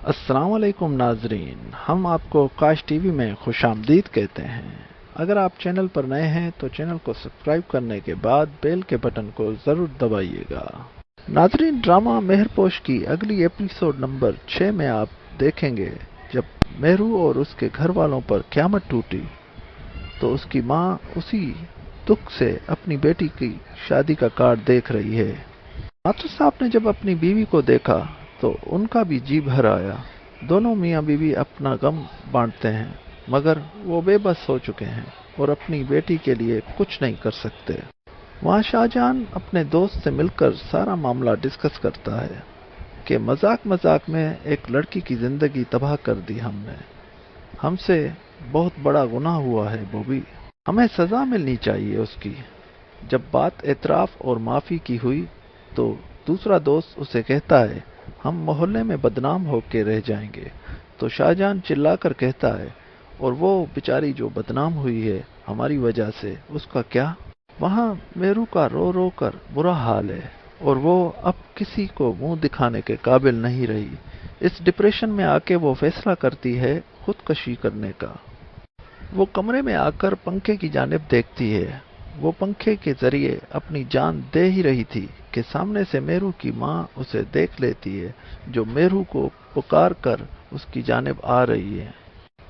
अस्सलाम वालेकुम नाजरीन, हम आपको काश टीवी में खुश आमदीद कहते हैं। अगर आप चैनल पर नए हैं तो चैनल को सब्सक्राइब करने के बाद बेल के बटन को ज़रूर दबाइएगा। नाजरीन, ड्रामा मेहरपोश की अगली एपिसोड नंबर 6 में आप देखेंगे जब मेहरू और उसके घर वालों पर क़यामत टूटी तो उसकी माँ उसी दुख से अपनी बेटी की शादी का कार्ड देख रही है। मास्टर साहब ने जब अपनी बीवी को देखा तो उनका भी जी भर आया। दोनों मियाँ बीवी अपना गम बांटते हैं, मगर वो बेबस हो चुके हैं और अपनी बेटी के लिए कुछ नहीं कर सकते। वहाँ शाहजहां अपने दोस्त से मिलकर सारा मामला डिस्कस करता है कि मजाक मजाक में एक लड़की की जिंदगी तबाह कर दी हमने। हमसे बहुत बड़ा गुनाह हुआ है बॉबी, हमें सजा मिलनी चाहिए उसकी। जब बात एतराफ और माफी की हुई तो दूसरा दोस्त उसे कहता है, हम मोहल्ले में बदनाम होके रह जाएंगे। तो शाहजहां चिल्लाकर कहता है, और वो बेचारी जो बदनाम हुई है हमारी वजह से, उसका क्या? वहाँ मेरू का रो रो कर बुरा हाल है और वो अब किसी को मुंह दिखाने के काबिल नहीं रही। इस डिप्रेशन में आके वो फैसला करती है खुदकशी करने का। वो कमरे में आकर पंखे की जानिब देखती है। वो पंखे के जरिए अपनी जान दे ही रही थी कि सामने से मेरू की माँ उसे देख लेती है, जो मेरू को पुकार कर उसकी जानिब आ रही है।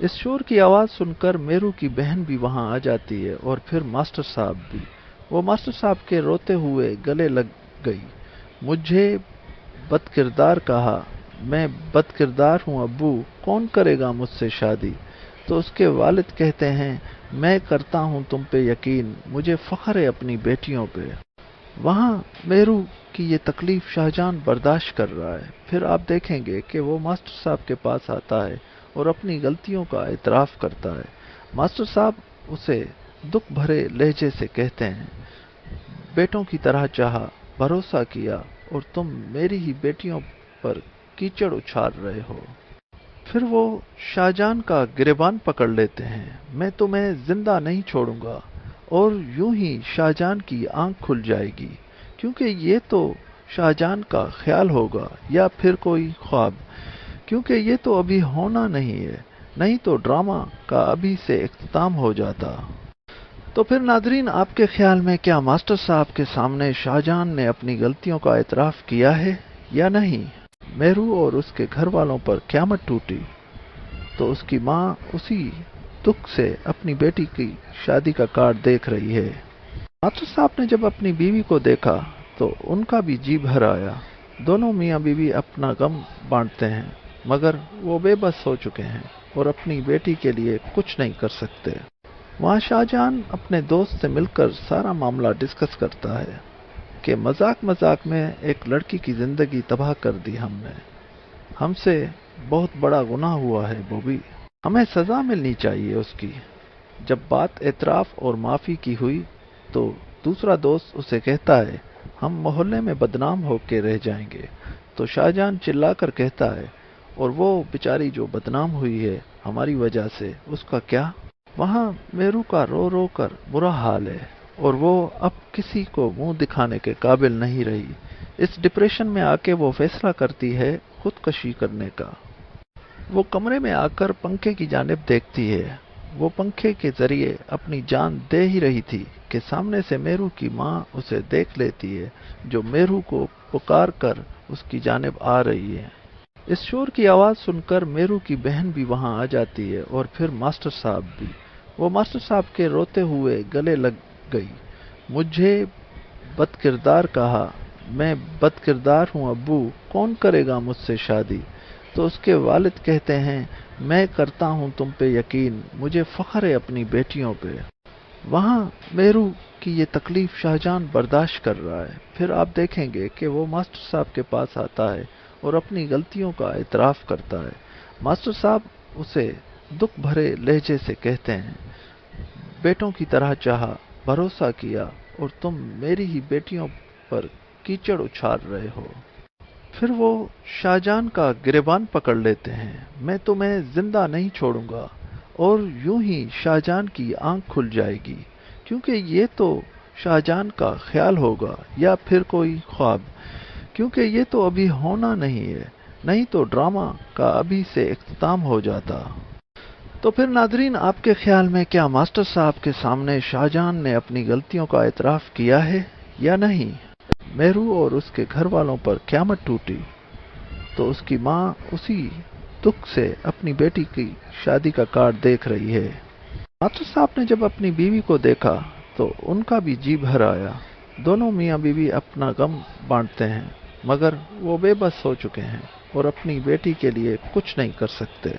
इस शोर की आवाज़ सुनकर मेरू की बहन भी वहाँ आ जाती है और फिर मास्टर साहब भी। वो मास्टर साहब के रोते हुए गले लग गई। मुझे बदकिरदार कहा, मैं बदकिरदार हूँ अब्बू, कौन करेगा मुझसे शादी? तो उसके वालिद कहते हैं, मैं करता हूँ तुम पे यकीन, मुझे फख्र है अपनी बेटियों पे। वहाँ मेहरू की ये तकलीफ शाहजहां बर्दाश्त कर रहा है। फिर आप देखेंगे कि वो मास्टर साहब के पास आता है और अपनी गलतियों का एतराफ़ करता है। मास्टर साहब उसे दुख भरे लहजे से कहते हैं, बेटों की तरह चाहा, भरोसा किया और तुम मेरी ही बेटियों पर कीचड़ उछाल रहे हो। फिर वो शाहजहां का गिरेबान पकड़ लेते हैं, मैं तुम्हें जिंदा नहीं छोड़ूंगा। और यूं ही शाहजहां की आंख खुल जाएगी, क्योंकि ये तो शाहजहां का ख्याल होगा या फिर कोई ख्वाब, क्योंकि ये तो अभी होना नहीं है, नहीं तो ड्रामा का अभी से इख्तिताम हो जाता। तो फिर नादरीन, आपके ख्याल में क्या मास्टर साहब के सामने शाहजहां ने अपनी गलतियों का एतराफ़ किया है या नहीं? मेहरू और उसके घर वालों पर क़यामत टूटी तो उसकी माँ उसी दुख से अपनी बेटी की शादी का कार्ड देख रही है। मास्टर साहब ने जब अपनी बीवी को देखा तो उनका भी जी भर आया। दोनों मियाँ बीवी अपना गम बांटते हैं, मगर वो बेबस हो चुके हैं और अपनी बेटी के लिए कुछ नहीं कर सकते। वहाँ शाहजहां अपने दोस्त से मिलकर सारा मामला डिस्कस करता है कि मजाक मजाक में एक लड़की की जिंदगी तबाह कर दी हमने। हमसे बहुत बड़ा गुनाह हुआ है बॉबी, हमें सजा मिलनी चाहिए उसकी। जब बात एतराफ और माफी की हुई तो दूसरा दोस्त उसे कहता है, हम मोहल्ले में बदनाम होके रह जाएंगे। तो शाहजहां चिल्लाकर कहता है, और वो बेचारी जो बदनाम हुई है हमारी वजह से, उसका क्या? वहाँ मेरू का रो रो कर बुरा हाल है और वो अब किसी को मुंह दिखाने के काबिल नहीं रही। इस डिप्रेशन में आके वो फैसला करती है खुदकशी करने का। वो कमरे में आकर पंखे की जानिब देखती है। वो पंखे के जरिए अपनी जान दे ही रही थी कि सामने से मेरू की माँ उसे देख लेती है, जो मेरू को पुकार कर उसकी जानिब आ रही है। इस शोर की आवाज़ सुनकर मेरू की बहन भी वहाँ आ जाती है और फिर मास्टर साहब भी। वो मास्टर साहब के रोते हुए गले लग गई। मुझे बदकिरदार कहा, मैं बदकिरदार हूँ अब्बू, कौन करेगा मुझसे शादी? तो उसके वालिद कहते हैं, मैं करता हूँ तुम पे यकीन, मुझे फख्र है अपनी बेटियों पे। वहाँ मेहरू की ये तकलीफ शाहजहां बर्दाश्त कर रहा है। फिर आप देखेंगे कि वो मास्टर साहब के पास आता है और अपनी गलतियों का एतराफ़ करता है। मास्टर साहब उसे दुख भरे लहजे से कहते हैं, बेटों की तरह चाहा, भरोसा किया और तुम मेरी ही बेटियों पर कीचड़ उछाल रहे हो। फिर वो शाहजहां का गिरेबान पकड़ लेते हैं, मैं तुम्हें जिंदा नहीं छोड़ूंगा। और यूं ही शाहजहां की आंख खुल जाएगी, क्योंकि ये तो शाहजहां का ख्याल होगा या फिर कोई ख्वाब, क्योंकि ये तो अभी होना नहीं है, नहीं तो ड्रामा का अभी से इख्तिताम हो जाता। तो फिर नादरीन, आपके ख्याल में क्या मास्टर साहब के सामने शाहजहां ने अपनी गलतियों का एतराफ़ किया है या नहीं? मेहरू और उसके घर वालों पर क़यामत टूटी तो उसकी माँ उसी दुख से अपनी बेटी की शादी का कार्ड देख रही है। मास्टर साहब ने जब अपनी बीवी को देखा तो उनका भी जी भर आया। दोनों मियाँ बीवी अपना गम बांटते हैं, मगर वो बेबस हो चुके हैं और अपनी बेटी के लिए कुछ नहीं कर सकते।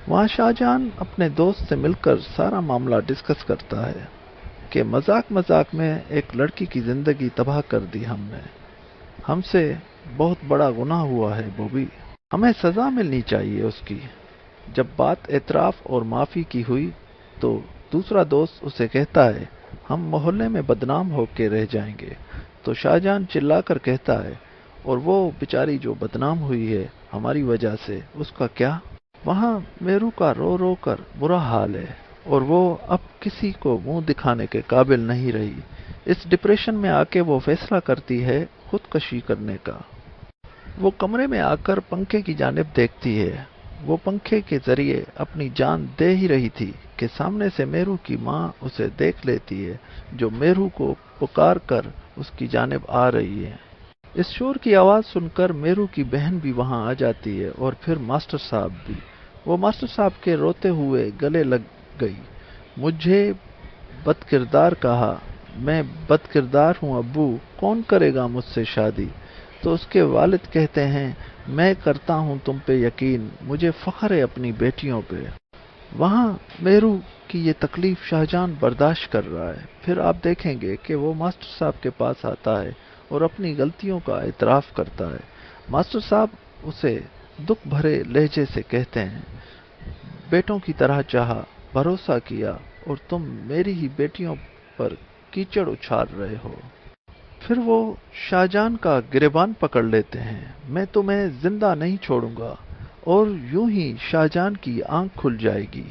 वहाँ शाहजहां अपने दोस्त से मिलकर सारा मामला डिस्कस करता है कि मजाक मजाक में एक लड़की की जिंदगी तबाह कर दी हमने। हमसे बहुत बड़ा गुनाह हुआ है बॉबी, हमें सजा मिलनी चाहिए उसकी। जब बात एतराफ़ और माफ़ी की हुई तो दूसरा दोस्त उसे कहता है, हम मोहल्ले में बदनाम होके रह जाएंगे। तो शाहजहां चिल्लाकर कहता है, और वो बेचारी जो बदनाम हुई है हमारी वजह से, उसका क्या? वहाँ मेरू का रो रो कर बुरा हाल है और वो अब किसी को मुंह दिखाने के काबिल नहीं रही। इस डिप्रेशन में आके वो फैसला करती है खुदकशी करने का। वो कमरे में आकर पंखे की जानिब देखती है। वो पंखे के जरिए अपनी जान दे ही रही थी कि सामने से मेरू की माँ उसे देख लेती है, जो मेरू को पुकार कर उसकी जानिब आ रही है। इस शोर की आवाज़ सुनकर मेरू की बहन भी वहाँ आ जाती है और फिर मास्टर साहब भी। वो मास्टर साहब के रोते हुए गले लग गई। मुझे बदकिरदार कहा, मैं बदकिरदार हूँ अब्बू, कौन करेगा मुझसे शादी? तो उसके वालिद कहते हैं, मैं करता हूँ तुम पे यकीन, मुझे फ़ख्र है अपनी बेटियों पे। वहाँ मेरू की ये तकलीफ शाहजहां बर्दाश्त कर रहा है। फिर आप देखेंगे कि वो मास्टर साहब के पास आता है और अपनी गलतियों का एतराफ़ करता है। मास्टर साहब उसे दुख भरे लहजे से कहते हैं, बेटों की तरह चाहा, भरोसा किया और तुम मेरी ही बेटियों पर कीचड़ उछाल रहे हो। फिर वो शाहजहां का गिरेबान पकड़ लेते हैं, मैं तुम्हें जिंदा नहीं छोड़ूंगा। और यूं ही शाहजहां की आंख खुल जाएगी,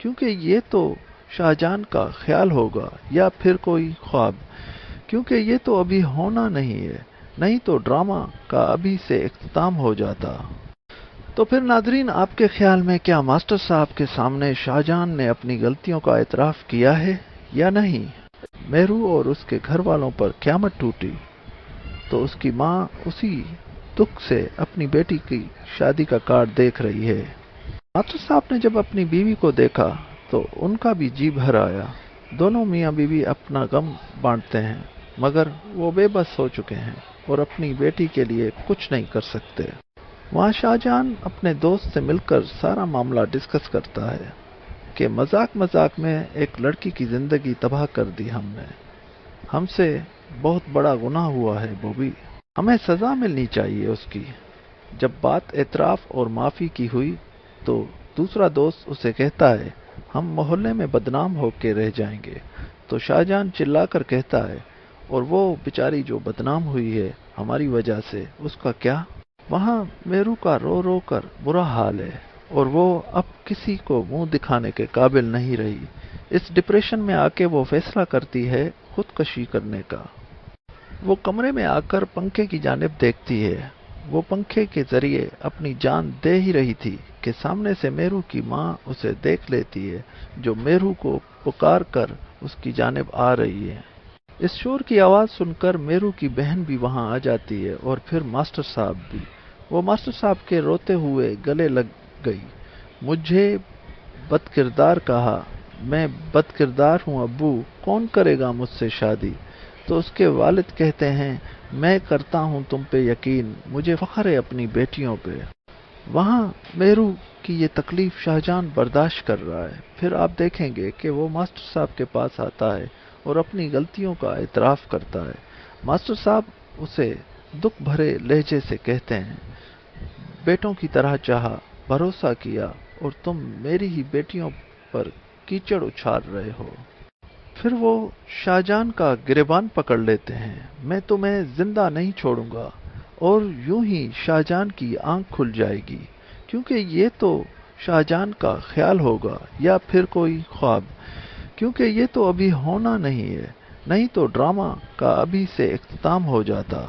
क्योंकि ये तो शाहजहां का ख्याल होगा या फिर कोई ख्वाब, क्योंकि ये तो अभी होना नहीं है, नहीं तो ड्रामा का अभी से इख्तिताम हो जाता। तो फिर नादरीन, आपके ख्याल में क्या मास्टर साहब के सामने शाहजहां ने अपनी गलतियों का एतराफ़ किया है या नहीं? मेहरू और उसके घर वालों पर क़यामत टूटी तो उसकी माँ उसी दुख से अपनी बेटी की शादी का कार्ड देख रही है। मास्टर साहब ने जब अपनी बीवी को देखा तो उनका भी जी भर आया। दोनों मियाँ बीवी अपना गम बांटते हैं, मगर वो बेबस हो चुके हैं और अपनी बेटी के लिए कुछ नहीं कर सकते। वहाँ शाहजहां अपने दोस्त से मिलकर सारा मामला डिस्कस करता है कि मजाक मजाक में एक लड़की की जिंदगी तबाह कर दी हमने। हमसे बहुत बड़ा गुनाह हुआ है बॉबी, हमें सजा मिलनी चाहिए उसकी। जब बात एतराफ़ और माफ़ी की हुई तो दूसरा दोस्त उसे कहता है, हम मोहल्ले में बदनाम होके रह जाएंगे। तो शाहजहां चिल्लाकर कहता है, और वो बेचारी जो बदनाम हुई है हमारी वजह से, उसका क्या? वहाँ मेरू का रो रो कर बुरा हाल है और वो अब किसी को मुंह दिखाने के काबिल नहीं रही। इस डिप्रेशन में आके वो फैसला करती है खुदकशी करने का। वो कमरे में आकर पंखे की जानिब देखती है। वो पंखे के जरिए अपनी जान दे ही रही थी कि सामने से मेरू की माँ उसे देख लेती है, जो मेरू को पुकार कर उसकी जानिब आ रही है। इस शोर की आवाज़ सुनकर मेरू की बहन भी वहाँ आ जाती है और फिर मास्टर साहब भी। वो मास्टर साहब के रोते हुए गले लग गई। मुझे बदकिरदार कहा, मैं बदकिरदार हूँ अब्बू, कौन करेगा मुझसे शादी? तो उसके वालिद कहते हैं, मैं करता हूँ तुम पे यकीन, मुझे फ़ख्र है अपनी बेटियों पे। वहाँ मेरू की ये तकलीफ शाहजहां बर्दाश्त कर रहा है। फिर आप देखेंगे कि वो मास्टर साहब के पास आता है और अपनी गलतियों का एतराफ़ करता है। मास्टर साहब उसे दुख भरे लहजे से कहते हैं, बेटों की तरह चाहा, भरोसा किया और तुम मेरी ही बेटियों पर कीचड़ उछाल रहे हो। फिर वो शाहजहां का गिरेबान पकड़ लेते हैं, मैं तुम्हें जिंदा नहीं छोड़ूंगा। और यूं ही शाहजहां की आंख खुल जाएगी, क्योंकि ये तो शाहजहां का ख्याल होगा या फिर कोई ख्वाब, क्योंकि ये तो अभी होना नहीं है, नहीं तो ड्रामा का अभी से इख्तिताम हो जाता।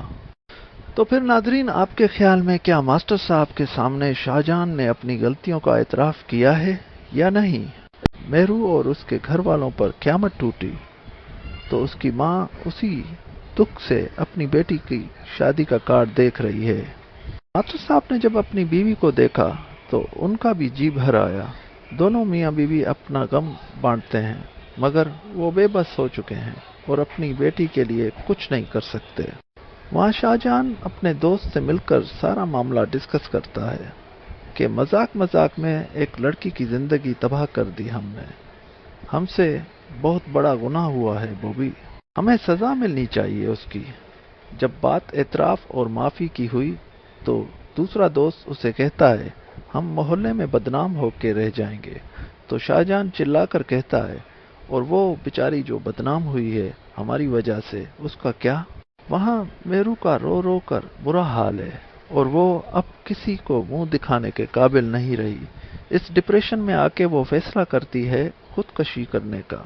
तो फिर नाजरीन, आपके ख्याल में क्या मास्टर साहब के सामने शाहजहां ने अपनी गलतियों का एतराफ़ किया है या नहीं? मेहरू और उसके घर वालों पर क़यामत टूटी तो उसकी माँ उसी दुख से अपनी बेटी की शादी का कार्ड देख रही है। मास्टर साहब ने जब अपनी बीवी को देखा तो उनका भी जी भर आया। दोनों मियाँ बीवी अपना गम बांटते हैं, मगर वो बेबस हो चुके हैं और अपनी बेटी के लिए कुछ नहीं कर सकते। वहाँ शाहजहां अपने दोस्त से मिलकर सारा मामला डिस्कस करता है कि मजाक मजाक में एक लड़की की जिंदगी तबाह कर दी हमने। हमसे बहुत बड़ा गुनाह हुआ है बॉबी, हमें सजा मिलनी चाहिए उसकी। जब बात एतराफ़ और माफ़ी की हुई तो दूसरा दोस्त उसे कहता है, हम मोहल्ले में बदनाम होके रह जाएंगे। तो शाहजहां चिल्लाकर कहता है, और वो बेचारी जो बदनाम हुई है हमारी वजह से, उसका क्या? वहाँ मेरू का रो रो कर बुरा हाल है और वो अब किसी को मुंह दिखाने के काबिल नहीं रही। इस डिप्रेशन में आके वो फैसला करती है खुदकशी करने का।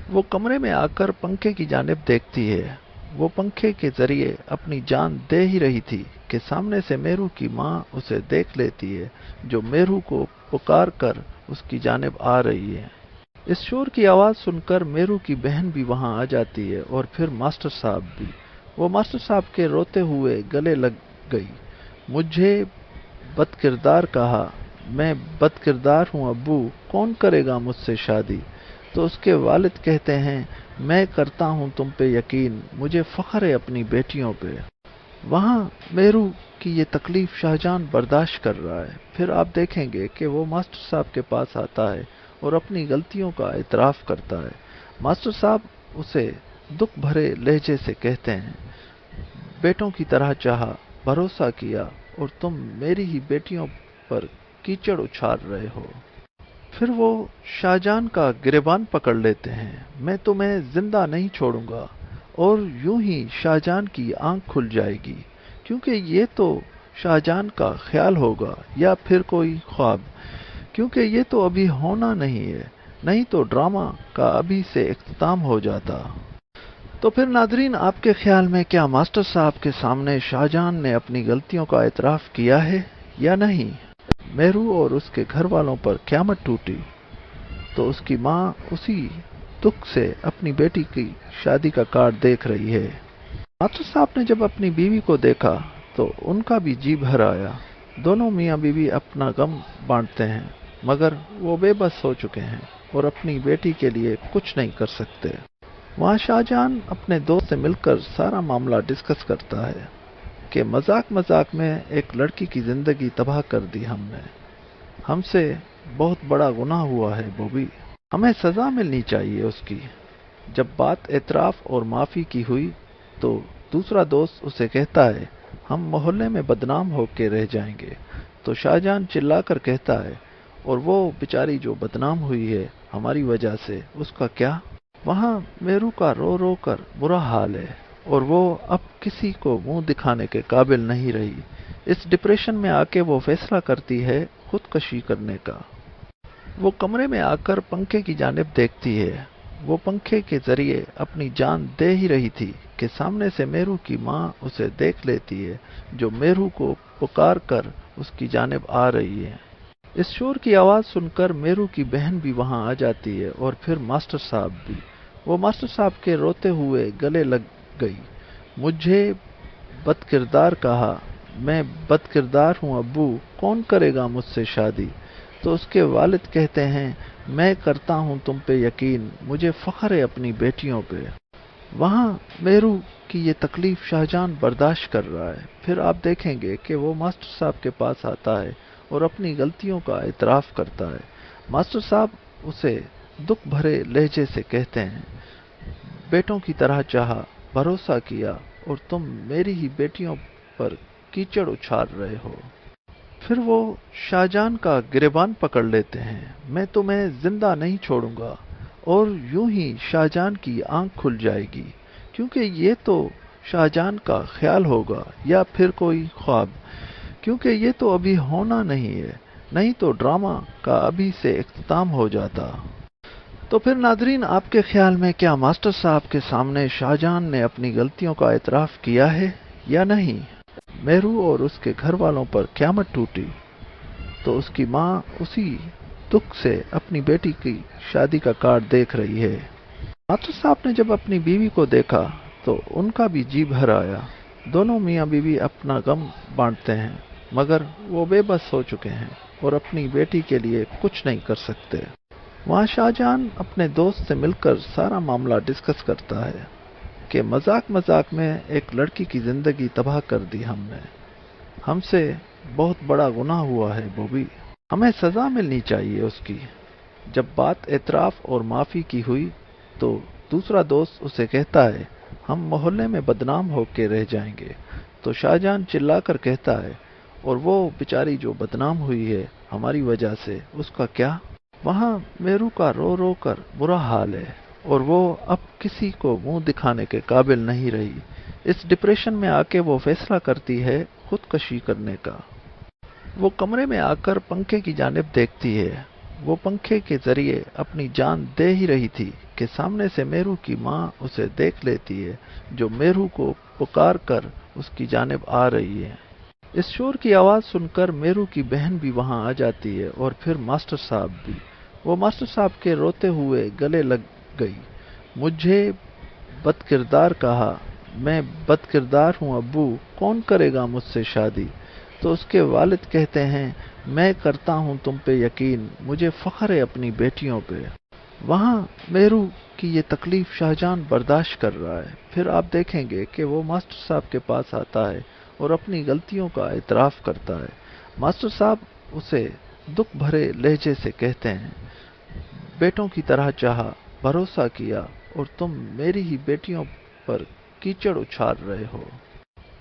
वो कमरे में आकर पंखे की जानिब देखती है। वो पंखे के जरिए अपनी जान दे ही रही थी कि सामने से मेरू की माँ उसे देख लेती है, जो मेरू को पुकार कर उसकी जानिब आ रही है। इस शोर की आवाज़ सुनकर मेरू की बहन भी वहाँ आ जाती है और फिर मास्टर साहब भी। वो मास्टर साहब के रोते हुए गले लग गई। मुझे बदकिरदार कहा, मैं बदकिरदार हूँ अब्बू, कौन करेगा मुझसे शादी? तो उसके वालिद कहते हैं, मैं करता हूँ तुम पे यकीन, मुझे फ़ख्र है अपनी बेटियों पे। वहाँ मेरू की ये तकलीफ शाहजहां बर्दाश्त कर रहा है। फिर आप देखेंगे कि वो मास्टर साहब के पास आता है और अपनी गलतियों का एतराफ़ करता है। मास्टर साहब उसे दुख भरे लहजे से कहते हैं, बेटों की तरह चाहा, भरोसा किया और तुम मेरी ही बेटियों पर कीचड़ उछाल रहे हो। फिर वो शाहजहां का गिरेबान पकड़ लेते हैं, मैं तुम्हें जिंदा नहीं छोड़ूंगा। और यूं ही शाहजहां की आंख खुल जाएगी, क्योंकि ये तो शाहजहां का ख्याल होगा या फिर कोई ख्वाब, क्योंकि ये तो अभी होना नहीं है, नहीं तो ड्रामा का अभी से इख्तिताम हो जाता। तो फिर नाजरीन, आपके ख्याल में क्या मास्टर साहब के सामने शाहजहां ने अपनी गलतियों का एतराफ़ किया है या नहीं? मेहरू और उसके घर वालों पर क़यामत टूटी तो उसकी माँ उसी दुख से अपनी बेटी की शादी का कार्ड देख रही है। मास्टर साहब ने जब अपनी बीवी को देखा तो उनका भी जी भर आया। दोनों मियाँ बीवी अपना गम बांटते हैं, मगर वो बेबस हो चुके हैं और अपनी बेटी के लिए कुछ नहीं कर सकते। वहाँ शाहजहां अपने दोस्त से मिलकर सारा मामला डिस्कस करता है कि मजाक मजाक में एक लड़की की जिंदगी तबाह कर दी हमने। हमसे बहुत बड़ा गुनाह हुआ है बॉबी, हमें सजा मिलनी चाहिए उसकी। जब बात एतराफ़ और माफ़ी की हुई तो दूसरा दोस्त उसे कहता है, हम मोहल्ले में बदनाम होके रह जाएंगे। तो शाहजहां चिल्लाकर कहता है, और वो बेचारी जो बदनाम हुई है हमारी वजह से, उसका क्या? वहाँ मेरू का रो रो कर बुरा हाल है और वो अब किसी को मुंह दिखाने के काबिल नहीं रही। इस डिप्रेशन में आके वो फैसला करती है खुदकशी करने का। वो कमरे में आकर पंखे की जानिब देखती है। वो पंखे के जरिए अपनी जान दे ही रही थी कि सामने से मेरू की माँ उसे देख लेती है, जो मेरू को पुकार कर उसकी जानिब आ रही है। इस शोर की आवाज़ सुनकर मेरू की बहन भी वहाँ आ जाती है और फिर मास्टर साहब भी। वो मास्टर साहब के रोते हुए गले लग गई। मुझे बदकिरदार कहा, मैं बदकिरदार हूँ अब्बू, कौन करेगा मुझसे शादी? तो उसके वालिद कहते हैं, मैं करता हूँ तुम पे यकीन, मुझे फ़ख्र है अपनी बेटियों पे। वहाँ मेरू की ये तकलीफ शाहजहां बर्दाश्त कर रहा है। फिर आप देखेंगे कि वो मास्टर साहब के पास आता है और अपनी गलतियों का एतराफ़ करता है। मास्टर साहब उसे दुख भरे लहजे से कहते हैं, बेटों की तरह चाहा, भरोसा किया और तुम मेरी ही बेटियों पर कीचड़ उछाल रहे हो। फिर वो शाहजहां का गिरेबान पकड़ लेते हैं, मैं तुम्हें जिंदा नहीं छोड़ूंगा। और यूं ही शाहजहां की आंख खुल जाएगी, क्योंकि ये तो शाहजहां का ख्याल होगा या फिर कोई ख्वाब, क्योंकि ये तो अभी होना नहीं है, नहीं तो ड्रामा का अभी से इख्तिताम हो जाता। तो फिर नाजरीन, आपके ख्याल में क्या मास्टर साहब के सामने शाहजहां ने अपनी गलतियों का एतराफ़ किया है या नहीं। मेहरू और उसके घर वालों पर क़यामत टूटी तो उसकी माँ उसी दुख से अपनी बेटी की शादी का कार्ड देख रही है। मास्टर साहब ने जब अपनी बीवी को देखा तो उनका भी जी भर आया। दोनों मियाँ बीवी अपना गम बांटते हैं, मगर वो बेबस हो चुके हैं और अपनी बेटी के लिए कुछ नहीं कर सकते। वहाँ शाहजहां अपने दोस्त से मिलकर सारा मामला डिस्कस करता है कि मजाक मजाक में एक लड़की की जिंदगी तबाह कर दी हमने। हमसे बहुत बड़ा गुनाह हुआ है बॉबी, हमें सजा मिलनी चाहिए उसकी। जब बात एतराफ और माफी की हुई तो दूसरा दोस्त उसे कहता है, हम मोहल्ले में बदनाम होके रह जाएंगे। तो शाहजहां चिल्लाकर कहता है, और वो बेचारी जो बदनाम हुई है हमारी वजह से, उसका क्या? वहाँ मेरू का रो रो कर बुरा हाल है और वो अब किसी को मुंह दिखाने के काबिल नहीं रही। इस डिप्रेशन में आके वो फैसला करती है खुदकशी करने का। वो कमरे में आकर पंखे की जानिब देखती है। वो पंखे के जरिए अपनी जान दे ही रही थी कि सामने से मेरू की माँ उसे देख लेती है, जो मेरू को पुकार कर उसकी जानिब आ रही है। इस शोर की आवाज़ सुनकर मेरू की बहन भी वहाँ आ जाती है और फिर मास्टर साहब भी। वो मास्टर साहब के रोते हुए गले लग गई। मुझे बदकिरदार कहा, मैं बदकिरदार हूँ अब्बू, कौन करेगा मुझसे शादी? तो उसके वालिद कहते हैं, मैं करता हूँ तुम पे यकीन, मुझे फख्र है अपनी बेटियों पे। वहाँ मेरू की ये तकलीफ शाहजहां बर्दाश्त कर रहा है। फिर आप देखेंगे कि वो मास्टर साहब के पास आता है और अपनी गलतियों का एतराफ़ करता है। मास्टर साहब उसे दुख भरे लहजे से कहते हैं, बेटों की तरह चाहा, भरोसा किया और तुम मेरी ही बेटियों पर कीचड़ उछाल रहे हो।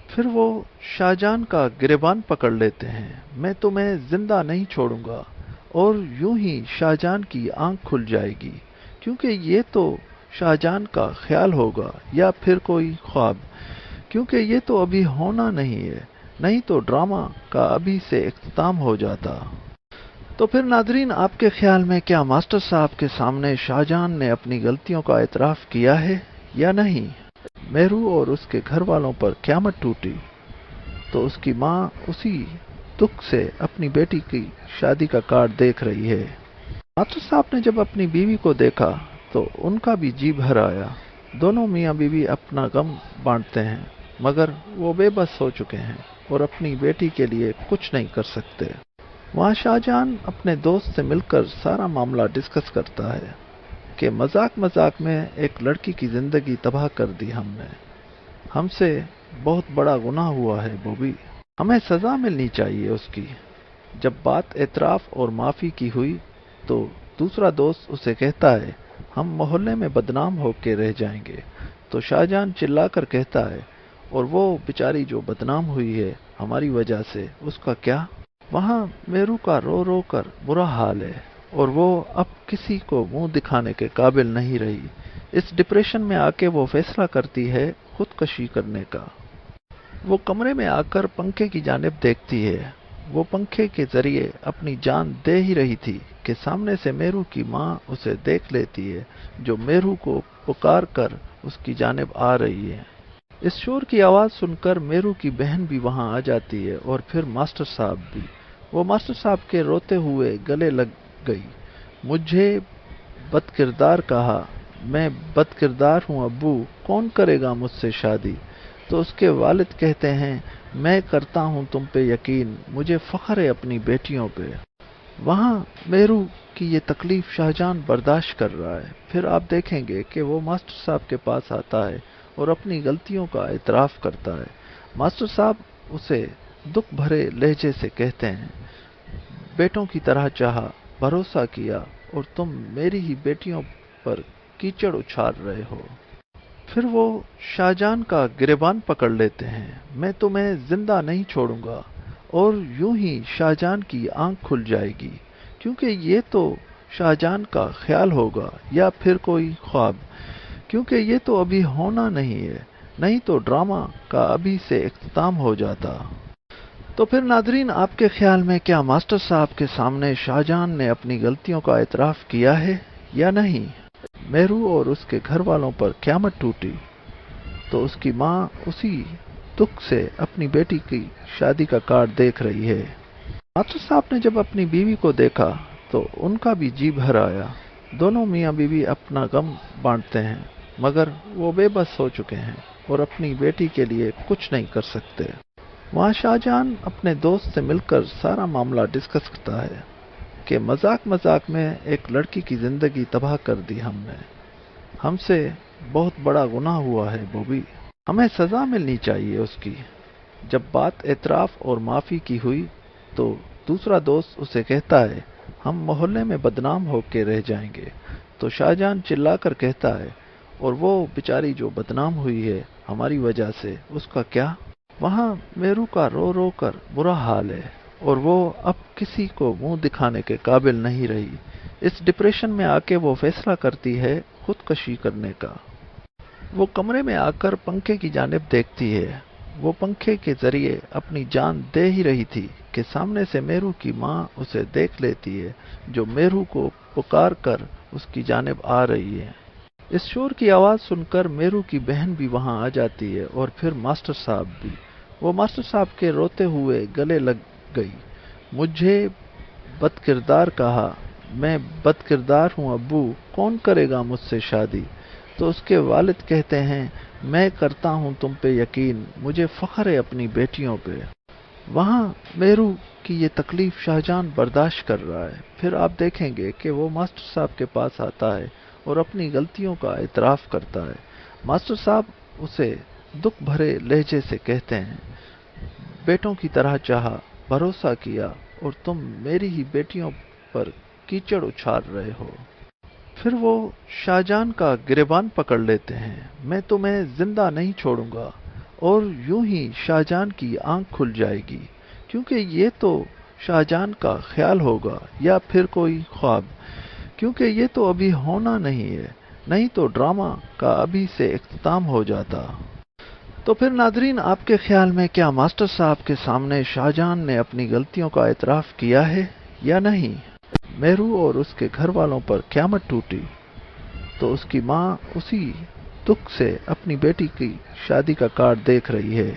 फिर वो शाहजहां का गिरेबान पकड़ लेते हैं, मैं तुम्हें जिंदा नहीं छोड़ूंगा। और यूं ही शाहजहां की आंख खुल जाएगी, क्योंकि ये तो शाहजहां का ख्याल होगा या फिर कोई ख्वाब, क्योंकि ये तो अभी होना नहीं है, नहीं तो ड्रामा का अभी से इख्तिताम हो जाता। तो फिर नादरीन, आपके ख्याल में क्या मास्टर साहब के सामने शाहजहां ने अपनी गलतियों का एतराफ़ किया है या नहीं? मेहरू और उसके घर वालों पर क़यामत टूटी तो उसकी माँ उसी दुख से अपनी बेटी की शादी का कार्ड देख रही है। मास्टर साहब ने जब अपनी बीवी को देखा तो उनका भी जी भर आया। दोनों मियाँ बीवी अपना गम बांटते हैं, मगर वो बेबस हो चुके हैं और अपनी बेटी के लिए कुछ नहीं कर सकते। वहाँ शाहजहां अपने दोस्त से मिलकर सारा मामला डिस्कस करता है कि मजाक मजाक में एक लड़की की जिंदगी तबाह कर दी हमने। हमसे बहुत बड़ा गुनाह हुआ है बॉबी, हमें सजा मिलनी चाहिए उसकी। जब बात एतराफ और माफी की हुई तो दूसरा दोस्त उसे कहता है, हम मोहल्ले में बदनाम होके रह जाएंगे। तो शाहजहां चिल्लाकर कहता है, और वो बेचारी जो बदनाम हुई है हमारी वजह से, उसका क्या? वहाँ मेरू का रो रो कर बुरा हाल है और वो अब किसी को मुंह दिखाने के काबिल नहीं रही। इस डिप्रेशन में आके वो फैसला करती है खुदकशी करने का। वो कमरे में आकर पंखे की जानिब देखती है। वो पंखे के जरिए अपनी जान दे ही रही थी कि सामने से मेरू की माँ उसे देख लेती है, जो मेरू को पुकार कर उसकी जानिब आ रही है। इस शोर की आवाज़ सुनकर मेरू की बहन भी वहाँ आ जाती है और फिर मास्टर साहब भी। वो मास्टर साहब के रोते हुए गले लग गई। मुझे बदकिरदार कहा, मैं बदकिरदार हूँ अब्बू, कौन करेगा मुझसे शादी? तो उसके वालिद कहते हैं, मैं करता हूँ तुम पे यकीन, मुझे फख्र है अपनी बेटियों पे। वहाँ मेरू की ये तकलीफ शाहजहां बर्दाश्त कर रहा है। फिर आप देखेंगे कि वो मास्टर साहब के पास आता है और अपनी गलतियों का एतराफ़ करता है। मास्टर साहब उसे दुख भरे लहजे से कहते हैं, बेटों की तरह चाहा, भरोसा किया और तुम मेरी ही बेटियों पर कीचड़ उछाल रहे हो। फिर वो शाहजहां का गिरेबान पकड़ लेते हैं, मैं तुम्हें जिंदा नहीं छोड़ूंगा। और यूं ही शाहजहां की आंख खुल जाएगी, क्योंकि ये तो शाहजहां का ख्याल होगा या फिर कोई ख्वाब, क्योंकि ये तो अभी होना नहीं है, नहीं तो ड्रामा का अभी से इख्तिताम हो जाता। तो फिर नादरीन, आपके ख्याल में क्या मास्टर साहब के सामने शाहजहां ने अपनी गलतियों का एतराफ़ किया है या नहीं? मेहरू और उसके घर वालों पर क़यामत टूटी तो उसकी माँ उसी दुख से अपनी बेटी की शादी का कार्ड देख रही है। मास्टर साहब ने जब अपनी बीवी को देखा तो उनका भी जी भर आया। दोनों मियाँ बीवी अपना गम बांटते हैं, मगर वो बेबस हो चुके हैं और अपनी बेटी के लिए कुछ नहीं कर सकते। वहाँ शाहजहां अपने दोस्त से मिलकर सारा मामला डिस्कस करता है कि मजाक मजाक में एक लड़की की जिंदगी तबाह कर दी हमने। हमसे बहुत बड़ा गुनाह हुआ है बॉबी, हमें सजा मिलनी चाहिए उसकी। जब बात एतराफ और माफी की हुई तो दूसरा दोस्त उसे कहता है, हम मोहल्ले में बदनाम होके रह जाएंगे। तो शाहजहां चिल्लाकर कहता है, और वो बेचारी जो बदनाम हुई है हमारी वजह से, उसका क्या? वहाँ मेरू का रो रो कर बुरा हाल है और वो अब किसी को मुंह दिखाने के काबिल नहीं रही। इस डिप्रेशन में आके वो फैसला करती है खुदकशी करने का। वो कमरे में आकर पंखे की जानिब देखती है। वो पंखे के जरिए अपनी जान दे ही रही थी कि सामने से मेरू की माँ उसे देख लेती है, जो मेरू को पुकार कर उसकी जानिब आ रही है। इस शोर की आवाज़ सुनकर मेरू की बहन भी वहाँ आ जाती है और फिर मास्टर साहब भी। वो मास्टर साहब के रोते हुए गले लग गई। मुझे बदकिरदार कहा, मैं बदकिरदार हूँ अब्बू, कौन करेगा मुझसे शादी? तो उसके वालिद कहते हैं, मैं करता हूँ तुम पे यकीन, मुझे फख्र है अपनी बेटियों पे। वहाँ मेरू की ये तकलीफ शाहजहां बर्दाश्त कर रहा है। फिर आप देखेंगे कि वो मास्टर साहब के पास आता है और अपनी गलतियों का इतराफ़ करता है। मास्टर साहब उसे दुख भरे लहजे से कहते हैं, बेटों की तरह चाहा, भरोसा किया और तुम मेरी ही बेटियों पर कीचड़ उछाल रहे हो। फिर वो शाहजहां का गिरेबान पकड़ लेते हैं, मैं तुम्हें जिंदा नहीं छोड़ूंगा। और यूं ही शाहजहां की आंख खुल जाएगी, क्योंकि ये तो शाहजहां का ख्याल होगा या फिर कोई ख्वाब, क्योंकि ये तो अभी होना नहीं है, नहीं तो ड्रामा का अभी से इख्तिताम हो जाता। तो फिर नादरीन, आपके ख्याल में क्या मास्टर साहब के सामने शाहजहां ने अपनी गलतियों का एतराफ़ किया है या नहीं? मेहरू और उसके घर वालों पर क़यामत टूटी तो उसकी माँ उसी दुख से अपनी बेटी की शादी का कार्ड देख रही है।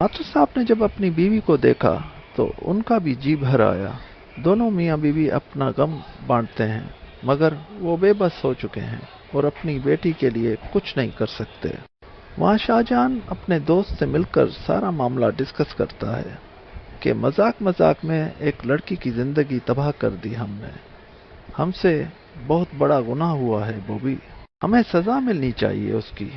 मास्टर साहब ने जब अपनी बीवी को देखा तो उनका भी जी भर आया। दोनों मियाँ बीवी अपना गम बांटते हैं, मगर वो बेबस हो चुके हैं और अपनी बेटी के लिए कुछ नहीं कर सकते। वहाँ शाहजहां अपने दोस्त से मिलकर सारा मामला डिस्कस करता है कि मजाक मजाक में एक लड़की की जिंदगी तबाह कर दी हमने। हमसे बहुत बड़ा गुनाह हुआ है बॉबी, हमें सजा मिलनी चाहिए उसकी।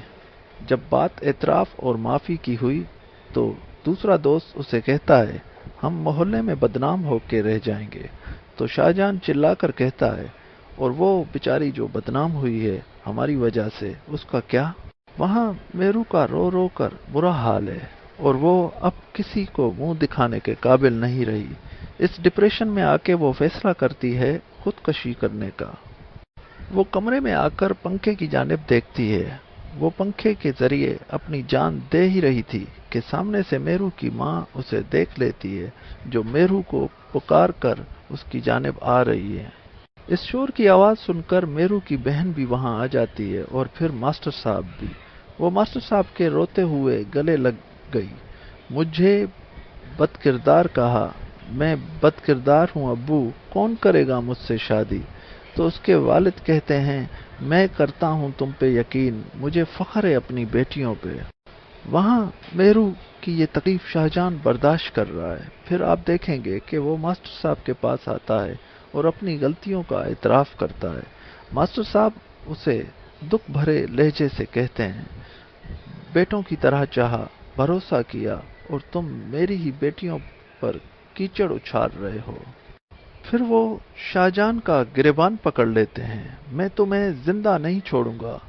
जब बात एतराफ और माफी की हुई तो दूसरा दोस्त उसे कहता है, हम मोहल्ले में बदनाम होके रह जाएंगे। तो शाहजहां चिल्लाकर कहता है, और वो बेचारी जो बदनाम हुई है हमारी वजह से, उसका क्या? वहाँ मेरू का रो रो कर बुरा हाल है और वो अब किसी को मुंह दिखाने के काबिल नहीं रही। इस डिप्रेशन में आके वो फैसला करती है खुदकशी करने का। वो कमरे में आकर पंखे की जानिब देखती है। वो पंखे के जरिए अपनी जान दे ही रही थी कि सामने से मेरू की माँ उसे देख लेती है, जो मेरू को पुकार कर उसकी जानिब आ रही है। इस शोर की आवाज़ सुनकर मेरू की बहन भी वहाँ आ जाती है और फिर मास्टर साहब भी। वो मास्टर साहब के रोते हुए गले लग गई। मुझे बदकिरदार कहा, मैं बदकिरदार हूँ अब्बू, कौन करेगा मुझसे शादी? तो उसके वालिद कहते हैं, मैं करता हूँ तुम पे यकीन, मुझे फख्र है अपनी बेटियों पे। वहाँ मेरू की ये तकलीफ शाहजहां बर्दाश्त कर रहा है। फिर आप देखेंगे कि वो मास्टर साहब के पास आता है और अपनी गलतियों का इतराफ़ करता है। मास्टर साहब उसे दुख भरे लहजे से कहते हैं, बेटों की तरह चाहा, भरोसा किया और तुम मेरी ही बेटियों पर कीचड़ उछाल रहे हो। फिर वो शाहजहां का गिरेबान पकड़ लेते हैं, मैं तुम्हें जिंदा नहीं छोड़ूंगा।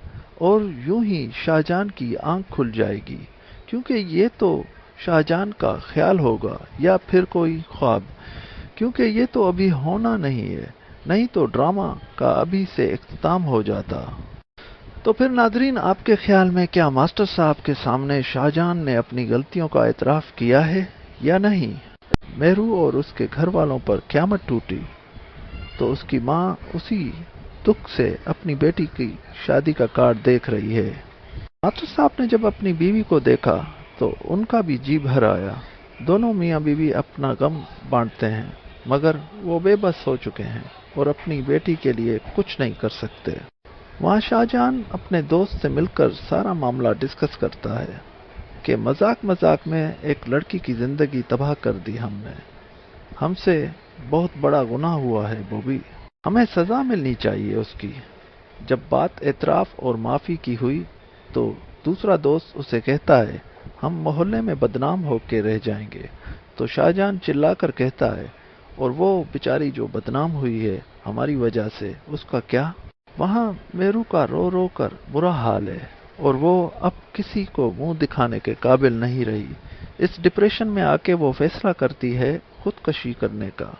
और यूं ही शाहजहां की आंख खुल जाएगी, क्योंकि ये तो शाहजहां का ख्याल होगा या फिर कोई ख्वाब, क्योंकि ये तो अभी होना नहीं है, नहीं तो ड्रामा का अभी से इख्तिताम हो जाता। तो फिर नादरीन, आपके ख्याल में क्या मास्टर साहब के सामने शाहजहां ने अपनी गलतियों का एतराफ़ किया है या नहीं? मेहरू और उसके घर वालों पर क़यामत टूटी तो उसकी माँ उसी दुख से अपनी बेटी की शादी का कार्ड देख रही है। मास्टर साहब ने जब अपनी बीवी को देखा तो उनका भी जी भर आया। दोनों मियाँ बीवी अपना गम बांटते हैं, मगर वो बेबस हो चुके हैं और अपनी बेटी के लिए कुछ नहीं कर सकते। वहाँ शाहजहां अपने दोस्त से मिलकर सारा मामला डिस्कस करता है कि मजाक मजाक में एक लड़की की जिंदगी तबाह कर दी हमने। हमसे बहुत बड़ा गुनाह हुआ है बॉबी, हमें सजा मिलनी चाहिए उसकी। जब बात एतराफ और माफी की हुई तो दूसरा दोस्त उसे कहता है, हम मोहल्ले में बदनाम होके रह जाएंगे। तो शाहजहां चिल्लाकर कहता है, और वो बेचारी जो बदनाम हुई है हमारी वजह से, उसका क्या? वहाँ मेरू का रो रो कर बुरा हाल है और वो अब किसी को मुंह दिखाने के काबिल नहीं रही। इस डिप्रेशन में आके वो फैसला करती है खुदकशी करने का।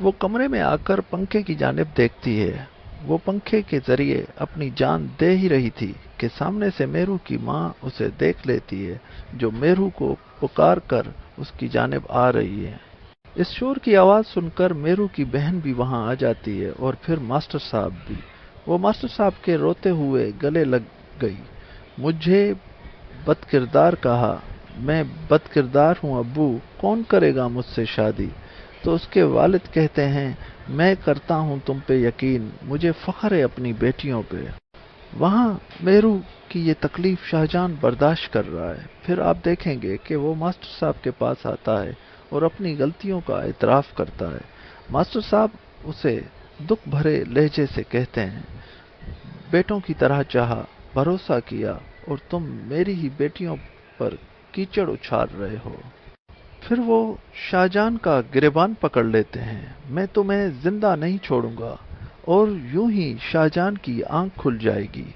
वो कमरे में आकर पंखे की जानिब देखती है। वो पंखे के जरिए अपनी जान दे ही रही थी कि सामने से मेरू की माँ उसे देख लेती है, जो मेरू को पुकार कर उसकी जानिब आ रही है। इस शोर की आवाज़ सुनकर मेरू की बहन भी वहाँ आ जाती है और फिर मास्टर साहब भी। वो मास्टर साहब के रोते हुए गले लग गई। मुझे बदकिरदार कहा, मैं बदकिरदार हूँ अब्बू, कौन करेगा मुझसे शादी? तो उसके वालिद कहते हैं, मैं करता हूँ तुम पे यकीन, मुझे फख्र है अपनी बेटियों पे। वहाँ मेरू की ये तकलीफ शाहजहां बर्दाश्त कर रहा है। फिर आप देखेंगे कि वो मास्टर साहब के पास आता है और अपनी गलतियों का एतराफ़ करता है। मास्टर साहब उसे दुख भरे लहजे से कहते हैं, बेटों की तरह चाहा, भरोसा किया और तुम मेरी ही बेटियों पर कीचड़ उछाल रहे हो। फिर वो शाहजहां का गिरेबान पकड़ लेते हैं, मैं तुम्हें जिंदा नहीं छोड़ूंगा। और यूं ही शाहजहां की आंख खुल जाएगी,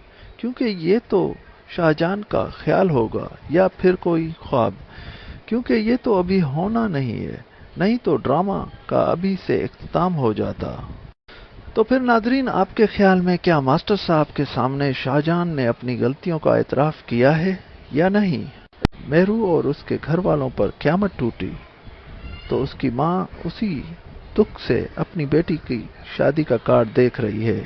क्योंकि ये तो शाहजहां का ख्याल होगा या फिर कोई ख्वाब, क्योंकि ये तो अभी होना नहीं है, नहीं तो ड्रामा का अभी से इख्तिताम हो जाता। तो फिर नादरीन, आपके ख्याल में क्या मास्टर साहब के सामने शाहजहां ने अपनी गलतियों का एतराफ़ किया है या नहीं? मेहरू और उसके घर वालों पर क़यामत टूटी तो उसकी माँ उसी दुख से अपनी बेटी की शादी का कार्ड देख रही है।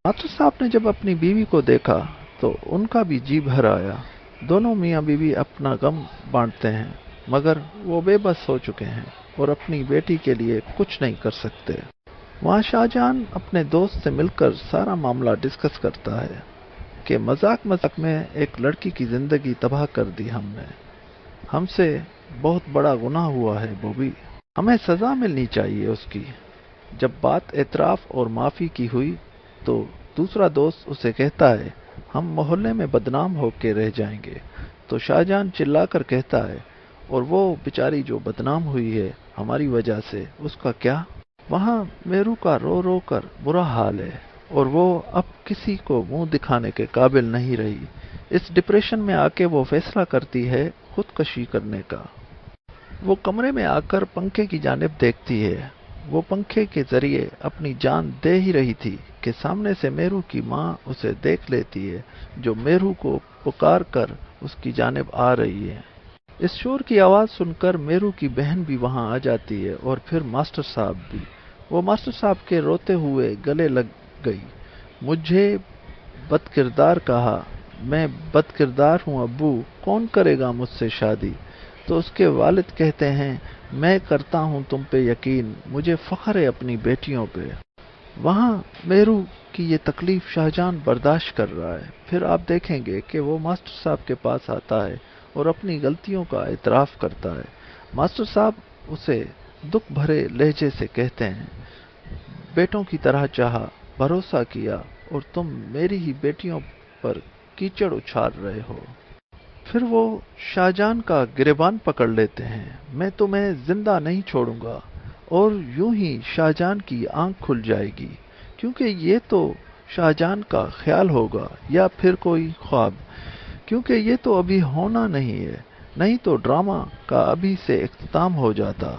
मास्टर साहब ने जब अपनी बीवी को देखा तो उनका भी जी भर आया। दोनों मियाँ बीवी अपना गम बांटते हैं, मगर वो बेबस हो चुके हैं और अपनी बेटी के लिए कुछ नहीं कर सकते। वहाँ शाहजहां अपने दोस्त से मिलकर सारा मामला डिस्कस करता है कि मजाक मजाक में एक लड़की की जिंदगी तबाह कर दी हमने। हमसे बहुत बड़ा गुनाह हुआ है बॉबी, हमें सजा मिलनी चाहिए उसकी। जब बात एतराफ और माफी की हुई तो दूसरा दोस्त उसे कहता है, हम मोहल्ले में बदनाम होके रह जाएंगे। तो शाहजहां चिल्लाकर कहता है, और वो बेचारी जो बदनाम हुई है हमारी वजह से, उसका क्या? वहाँ मेरू का रो रो कर बुरा हाल है और वो अब किसी को मुंह दिखाने के काबिल नहीं रही। इस डिप्रेशन में आके वो फैसला करती है खुदकशी करने का। वो कमरे में आकर पंखे की जानिब देखती है। वो पंखे के जरिए अपनी जान दे ही रही थी कि सामने से मेरू की माँ उसे देख लेती है, जो मेरू को पुकार कर उसकी जानिब आ रही है। इस शोर की आवाज़ सुनकर मेरू की बहन भी वहाँ आ जाती है और फिर मास्टर साहब भी। वो मास्टर साहब के रोते हुए गले लग गई। मुझे बदकिरदार कहा, मैं बदकिरदार हूँ अब्बू, कौन करेगा मुझसे शादी? तो उसके वालिद कहते हैं, मैं करता हूँ तुम पे यकीन, मुझे फख्र है अपनी बेटियों पे। वहाँ मेरू की ये तकलीफ शाहजहां बर्दाश्त कर रहा है। फिर आप देखेंगे कि वो मास्टर साहब के पास आता है और अपनी गलतियों का एतराफ़ करता है। मास्टर साहब उसे दुख भरे लहजे से कहते हैं, बेटों की तरह चाहा, भरोसा किया और तुम मेरी ही बेटियों पर कीचड़ उछाल रहे हो। फिर वो शाहजहां का गिरेबान पकड़ लेते हैं, मैं तुम्हें जिंदा नहीं छोड़ूंगा। और यूं ही शाहजहां की आंख खुल जाएगी, क्योंकि ये तो शाहजहां का ख्याल होगा या फिर कोई ख्वाब, क्योंकि ये तो अभी होना नहीं है, नहीं तो ड्रामा का अभी से इख्तिताम हो जाता।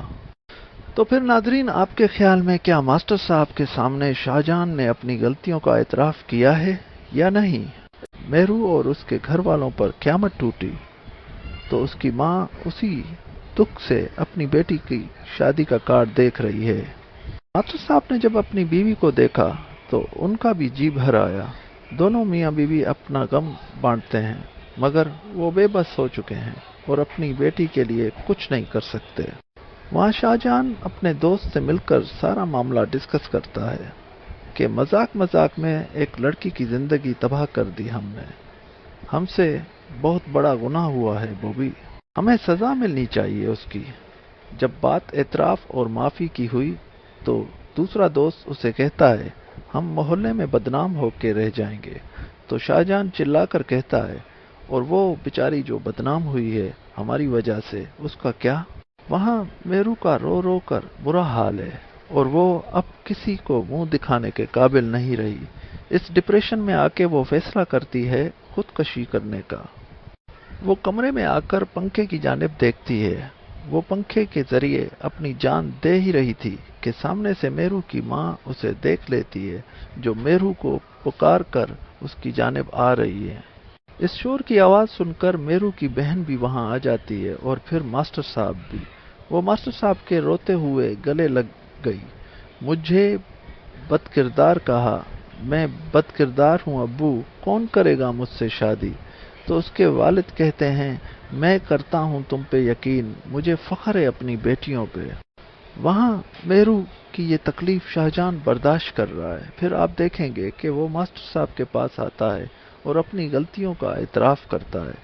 तो फिर नादरीन, आपके ख्याल में क्या मास्टर साहब के सामने शाहजहां ने अपनी गलतियों का एतराफ़ किया है या नहीं? मेहरू और उसके घर वालों पर क़यामत टूटी तो उसकी माँ उसी दुख से अपनी बेटी की शादी का कार्ड देख रही है। मास्टर साहब ने जब अपनी बीवी को देखा तो उनका भी जी भर आया। दोनों मियाँ बीवी अपना गम बांटते हैं, मगर वो बेबस हो चुके हैं और अपनी बेटी के लिए कुछ नहीं कर सकते। वहाँ शाहजहां अपने दोस्त से मिलकर सारा मामला डिस्कस करता है कि मजाक मजाक में एक लड़की की जिंदगी तबाह कर दी हमने। हमसे बहुत बड़ा गुनाह हुआ है बॉबी, हमें सजा मिलनी चाहिए उसकी। जब बात एतराफ और माफी की हुई तो दूसरा दोस्त उसे कहता है हम मोहल्ले में बदनाम होके रह जाएंगे। तो शाहजहां चिल्लाकर कहता है और वो बेचारी जो बदनाम हुई है हमारी वजह से, उसका क्या? वहाँ मेरू का रो रो कर बुरा हाल है और वो अब किसी को मुंह दिखाने के काबिल नहीं रही। इस डिप्रेशन में आके वो फैसला करती है खुदकशी करने का। वो कमरे में आकर पंखे की जानिब देखती है। वो पंखे के जरिए अपनी जान दे ही रही थी कि सामने से मेरू की माँ उसे देख लेती है, जो मेरू को पुकार कर उसकी जानिब आ रही है। इस शोर की आवाज़ सुनकर मेरू की बहन भी वहाँ आ जाती है और फिर मास्टर साहब भी। वो मास्टर साहब के रोते हुए गले लग गई। मुझे बदकिरदार कहा, मैं बदकिरदार हूँ अब्बू, कौन करेगा मुझसे शादी? तो उसके वालिद कहते हैं मैं करता हूँ तुम पे यकीन, मुझे फख्र है अपनी बेटियों पे। वहाँ मेरू की ये तकलीफ शाहजहां बर्दाश्त कर रहा है। फिर आप देखेंगे कि वो मास्टर साहब के पास आता है और अपनी गलतियों का एतराफ़ करता है।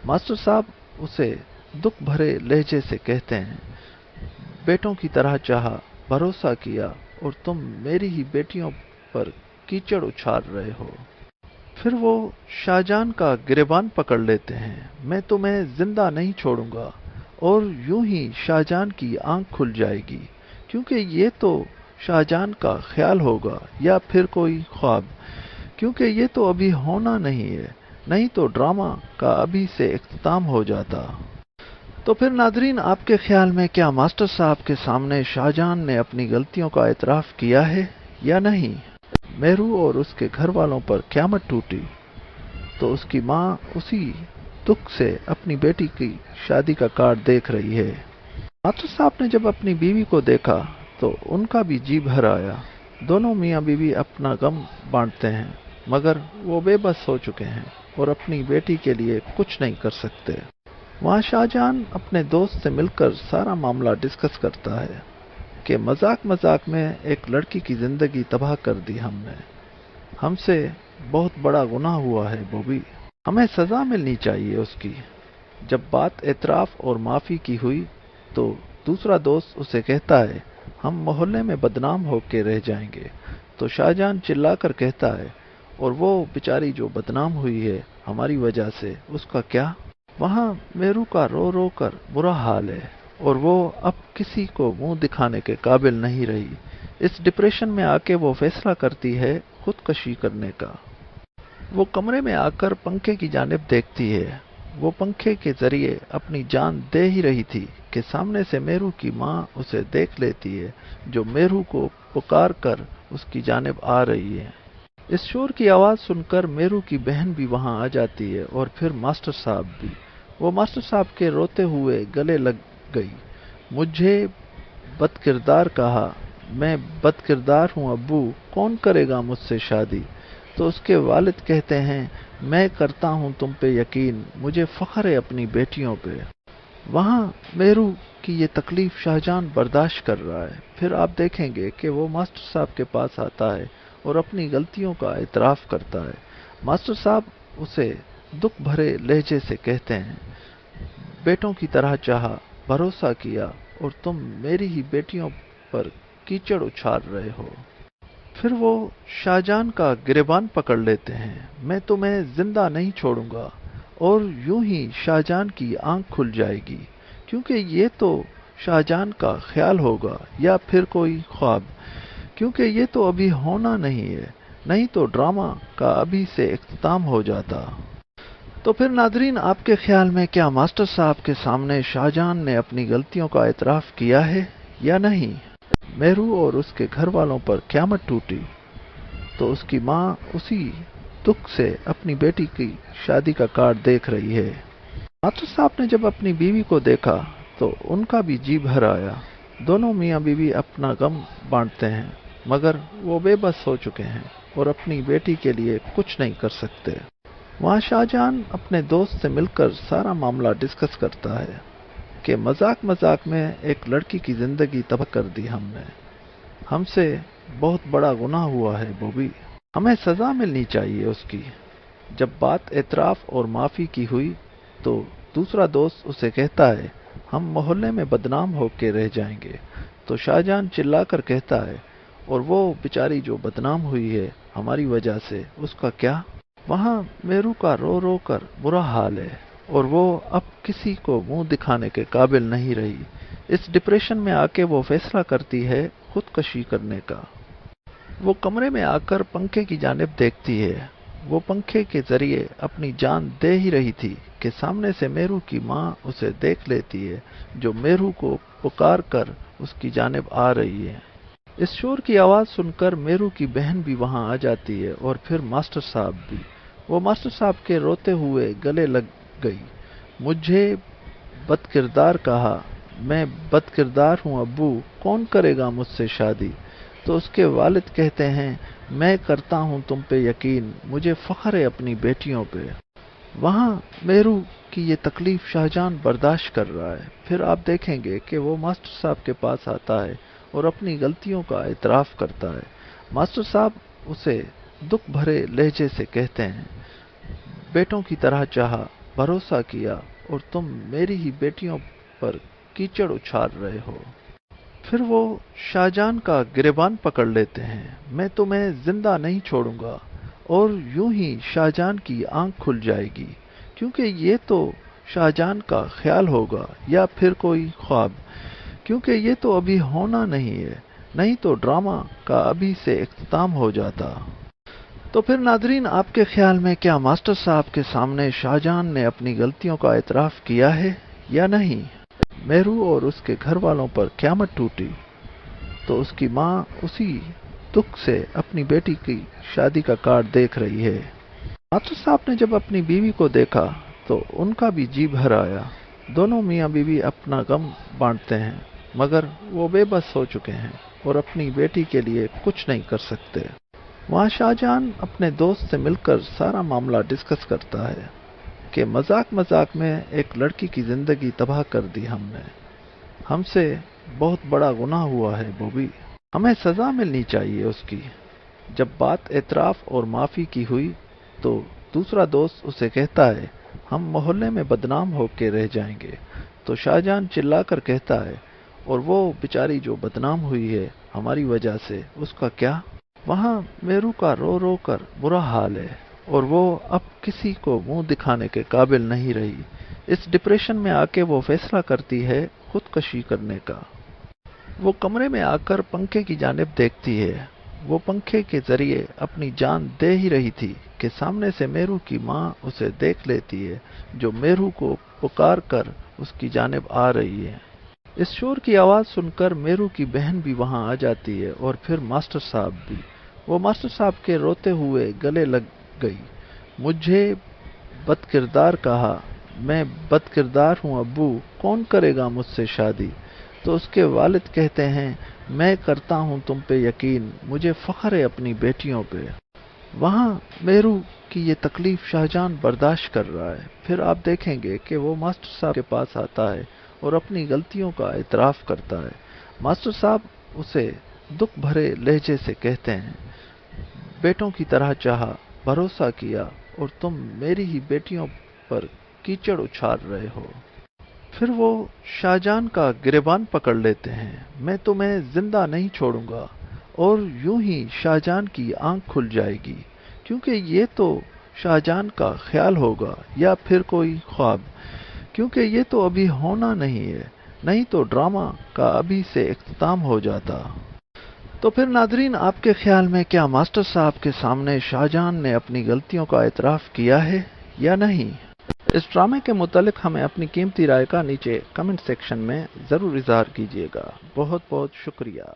मास्टर साहब उसे दुख भरे लहजे से कहते हैं बेटों की तरह चाहा, भरोसा किया और तुम मेरी ही बेटियों पर कीचड़ उछाल रहे हो। फिर वो शाहजहां का गिरेबान पकड़ लेते हैं, मैं तुम्हें जिंदा नहीं छोड़ूंगा। और यूं ही शाहजहां की आंख खुल जाएगी, क्योंकि ये तो शाहजहां का ख्याल होगा या फिर कोई ख्वाब, क्योंकि ये तो अभी होना नहीं है, नहीं तो ड्रामा का अभी से इख्तिताम हो जाता। तो फिर नाजरीन, आपके ख्याल में क्या मास्टर साहब के सामने शाहजहां ने अपनी गलतियों का एतराफ़ किया है या नहीं? मेरू और उसके घर वालों पर क़यामत टूटी तो उसकी माँ उसी दुख से अपनी बेटी की शादी का कार्ड देख रही है। मास्टर साहब ने जब अपनी बीवी को देखा तो उनका भी जी भर आया। दोनों मियाँ बीवी अपना गम बांटते हैं, मगर वो बेबस हो चुके हैं और अपनी बेटी के लिए कुछ नहीं कर सकते। वहाँ शाहजहां अपने दोस्त से मिलकर सारा मामला डिस्कस करता है कि मजाक मजाक में एक लड़की की जिंदगी तबाह कर दी हमने। हमसे बहुत बड़ा गुनाह हुआ है बॉबी, हमें सजा मिलनी चाहिए उसकी। जब बात एतराफ और माफी की हुई तो दूसरा दोस्त उसे कहता है हम मोहल्ले में बदनाम होके रह जाएंगे। तो शाहजहां चिल्लाकर कहता है और वो बेचारी जो बदनाम हुई है हमारी वजह से, उसका क्या? वहाँ मेरू का रो रो कर बुरा हाल है और वो अब किसी को मुंह दिखाने के काबिल नहीं रही। इस डिप्रेशन में आके वो फैसला करती है खुदकशी करने का। वो कमरे में आकर पंखे की जानिब देखती है। वो पंखे के जरिए अपनी जान दे ही रही थी कि सामने से मेरू की माँ उसे देख लेती है, जो मेरू को पुकार कर उसकी जानिब आ रही है। इस शोर की आवाज़ सुनकर मेरू की बहन भी वहाँ आ जाती है और फिर मास्टर साहब भी। वो मास्टर साहब के रोते हुए गले लग गई। मुझे बदकिरदार कहा, मैं बदकिरदार हूँ अब्बू, कौन करेगा मुझसे शादी? तो उसके वालिद कहते हैं मैं करता हूँ तुम पे यकीन, मुझे फख्र है अपनी बेटियों पे। वहाँ मेरू की ये तकलीफ शाहजहां बर्दाश्त कर रहा है। फिर आप देखेंगे कि वो मास्टर साहब के पास आता है और अपनी गलतियों का एतराफ़ करता है। मास्टर साहब उसे दुख भरे लहजे से कहते हैं बेटों की तरह चाहा, भरोसा किया और तुम मेरी ही बेटियों पर कीचड़ उछाल रहे हो। फिर वो शाहजहां का गिरेबान पकड़ लेते हैं, मैं तुम्हें जिंदा नहीं छोड़ूंगा। और यूं ही शाहजहां की आंख खुल जाएगी, क्योंकि ये तो शाहजहां का ख्याल होगा या फिर कोई ख्वाब, क्योंकि ये तो अभी होना नहीं है, नहीं तो ड्रामा का अभी से इख्तिताम हो जाता। तो फिर नाजरीन, आपके ख्याल में क्या मास्टर साहब के सामने शाहजहां ने अपनी गलतियों का एतराफ़ किया है या नहीं? मेरू और उसके घर वालों पर क़यामत टूटी तो उसकी माँ उसी दुख से अपनी बेटी की शादी का कार्ड देख रही है। मास्टर साहब ने जब अपनी बीवी को देखा तो उनका भी जी भर आया। दोनों मियाँ बीवी अपना गम बांटते हैं, मगर वो बेबस हो चुके हैं और अपनी बेटी के लिए कुछ नहीं कर सकते। वहाँ शाहजहां अपने दोस्त से मिलकर सारा मामला डिस्कस करता है कि मजाक मजाक में एक लड़की की जिंदगी तबाह कर दी हमने। हमसे बहुत बड़ा गुनाह हुआ है बॉबी, हमें सजा मिलनी चाहिए उसकी। जब बात एतराफ और माफी की हुई तो दूसरा दोस्त उसे कहता है हम मोहल्ले में बदनाम होके रह जाएंगे। तो शाहजहां चिल्लाकर कहता है और वो बेचारी जो बदनाम हुई है हमारी वजह से, उसका क्या? वहाँ मेरू का रो रो कर बुरा हाल है और वो अब किसी को मुंह दिखाने के काबिल नहीं रही। इस डिप्रेशन में आके वो फैसला करती है खुदकशी करने का। वो कमरे में आकर पंखे की जानिब देखती है। वो पंखे के जरिए अपनी जान दे ही रही थी कि सामने से मेरू की माँ उसे देख लेती है, जो मेरू को पुकार कर उसकी जानिब आ रही है। इस शोर की आवाज़ सुनकर मेरू की बहन भी वहां आ जाती है और फिर मास्टर साहब भी। वो मास्टर साहब के रोते हुए गले लग गई। मुझे बदकिरदार कहा, मैं बदकिरदार हूँ अब्बू, कौन करेगा मुझसे शादी? तो उसके वालिद कहते हैं मैं करता हूँ तुम पे यकीन, मुझे फख्र है अपनी बेटियों पे। वहाँ मेरू की ये तकलीफ शाहजहां बर्दाश्त कर रहा है। फिर आप देखेंगे कि वो मास्टर साहब के पास आता है और अपनी गलतियों का एतराफ़ करता है। मास्टर साहब उसे दुख भरे लहजे से कहते हैं बेटों की तरह चाहा, भरोसा किया और तुम मेरी ही बेटियों पर कीचड़ उछाल रहे हो। फिर वो शाहजहां का गिरेबान पकड़ लेते हैं, मैं तुम्हें जिंदा नहीं छोड़ूंगा। और यूं ही शाहजहां की आंख खुल जाएगी, क्योंकि ये तो शाहजहां का ख्याल होगा या फिर कोई ख्वाब, क्योंकि ये तो अभी होना नहीं है, नहीं तो ड्रामा का अभी से इख्तिताम हो जाता। तो फिर नादरीन, आपके ख्याल में क्या मास्टर साहब के सामने शाहजहां ने अपनी गलतियों का एतराफ़ किया है या नहीं? मेहरू और उसके घर वालों पर क़यामत टूटी तो उसकी माँ उसी दुख से अपनी बेटी की शादी का कार्ड देख रही है। मास्टर साहब ने जब अपनी बीवी को देखा तो उनका भी जी भर आया। दोनों मियाँ बीवी अपना गम बांटते हैं, मगर वो बेबस हो चुके हैं और अपनी बेटी के लिए कुछ नहीं कर सकते। वहाँ शाहजहां अपने दोस्त से मिलकर सारा मामला डिस्कस करता है कि मजाक मजाक में एक लड़की की जिंदगी तबाह कर दी हमने। हमसे बहुत बड़ा गुनाह हुआ है बॉबी, हमें सजा मिलनी चाहिए उसकी। जब बात एतराफ और माफी की हुई तो दूसरा दोस्त उसे कहता है हम मोहल्ले में बदनाम होके रह जाएंगे। तो शाहजहां चिल्लाकर कहता है और वो बेचारी जो बदनाम हुई है हमारी वजह से, उसका क्या? वहाँ मेरू का रो रो कर बुरा हाल है और वो अब किसी को मुंह दिखाने के काबिल नहीं रही। इस डिप्रेशन में आके वो फैसला करती है खुदकशी करने का। वो कमरे में आकर पंखे की जानिब देखती है। वो पंखे के जरिए अपनी जान दे ही रही थी कि सामने से मेरू की माँ उसे देख लेती है, जो मेरू को पुकार कर उसकी जानिब आ रही है। इस शोर की आवाज़ सुनकर मेरू की बहन भी वहां आ जाती है और फिर मास्टर साहब भी। वो मास्टर साहब के रोते हुए गले लग गई। मुझे बदकिरदार कहा, मैं बदकिरदार हूँ अब्बू, कौन करेगा मुझसे शादी? तो उसके वालिद कहते हैं मैं करता हूँ तुम पे यकीन, मुझे फख्र है अपनी बेटियों पे। वहाँ मेरू की ये तकलीफ शाहजहां बर्दाश्त कर रहा है। फिर आप देखेंगे कि वो मास्टर साहब के पास आता है और अपनी गलतियों का एतराफ़ करता है। मास्टर साहब उसे दुख भरे लहजे से कहते हैं बेटों की तरह चाहा, भरोसा किया और तुम मेरी ही बेटियों पर कीचड़ उछाल रहे हो। फिर वो शाहजहां का गिरेबान पकड़ लेते हैं, मैं तुम्हें जिंदा नहीं छोड़ूंगा। और यूं ही शाहजहां की आंख खुल जाएगी, क्योंकि ये तो शाहजहां का ख्याल होगा या फिर कोई ख्वाब, क्योंकि ये तो अभी होना नहीं है, नहीं तो ड्रामा का अभी से इख्तिताम हो जाता। तो फिर नादरीन, आपके ख्याल में क्या मास्टर साहब के सामने शाहजहां ने अपनी गलतियों का एतराफ़ किया है या नहीं? इस ड्रामे के मुतालिक हमें अपनी कीमती राय का नीचे कमेंट सेक्शन में ज़रूर इज़हार कीजिएगा। बहुत बहुत शुक्रिया।